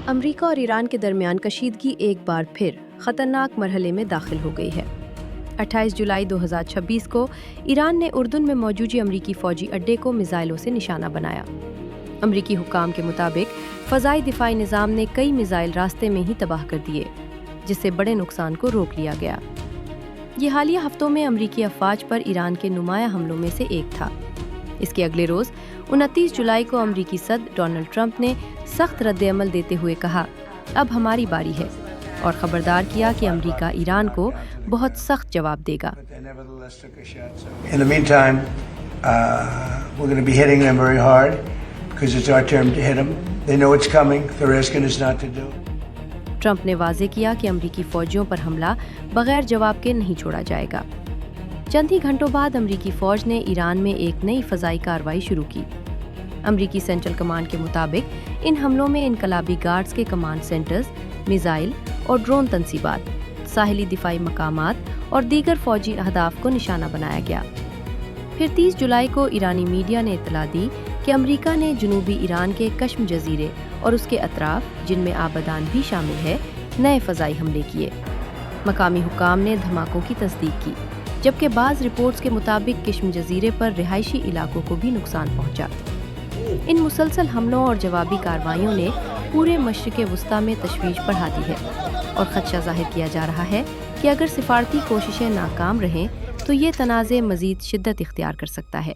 امریکہ اور ایران کے درمیان کشیدگی ایک بار پھر خطرناک مرحلے میں داخل ہو گئی ہے۔ 28 جولائی 2026 کو ایران نے اردن میں موجود امریکی فوجی اڈے کو میزائلوں سے نشانہ بنایا۔ امریکی حکام کے مطابق فضائی دفاعی نظام نے کئی میزائل راستے میں ہی تباہ کر دیے، جس سے بڑے نقصان کو روک لیا گیا۔ یہ حالیہ ہفتوں میں امریکی افواج پر ایران کے نمایاں حملوں میں سے ایک تھا۔ اس کے اگلے روز 29 جولائی کو امریکی صدر ڈونلڈ ٹرمپ نے سخت رد عمل دیتے ہوئے کہا، اب ہماری باری ہے، اور خبردار کیا کہ امریکہ ایران کو بہت سخت جواب دے گا۔ In the meantime, we're going to be hitting them very hard because it's our turn to hit them. They know it's coming. They're asking us not to do. Trump نے واضح کیا کہ امریکی فوجیوں پر حملہ بغیر جواب کے نہیں چھوڑا جائے گا۔ چند ہی گھنٹوں بعد امریکی فوج نے ایران میں ایک نئی فضائی کارروائی شروع کی۔ امریکی سینٹرل کمانڈ کے مطابق ان حملوں میں انقلابی گارڈز کے کمانڈ سینٹرز، میزائل اور ڈرون تنصیبات، ساحلی دفاعی مقامات اور دیگر فوجی اہداف کو نشانہ بنایا گیا۔ پھر 30 جولائی کو ایرانی میڈیا نے اطلاع دی کہ امریکہ نے جنوبی ایران کے کشم جزیرے اور اس کے اطراف، جن میں آبادان بھی شامل ہے، نئے فضائی حملے کیے۔ مقامی حکام نے دھماکوں کی تصدیق کی، جبکہ بعض رپورٹس کے مطابق کشم جزیرے پر رہائشی علاقوں کو بھی نقصان پہنچا۔ ان مسلسل حملوں اور جوابی کارروائیوں نے پورے مشرق وسطیٰ میں تشویش بڑھا دی ہے، اور خدشہ ظاہر کیا جا رہا ہے کہ اگر سفارتی کوششیں ناکام رہیں تو یہ تنازع مزید شدت اختیار کر سکتا ہے۔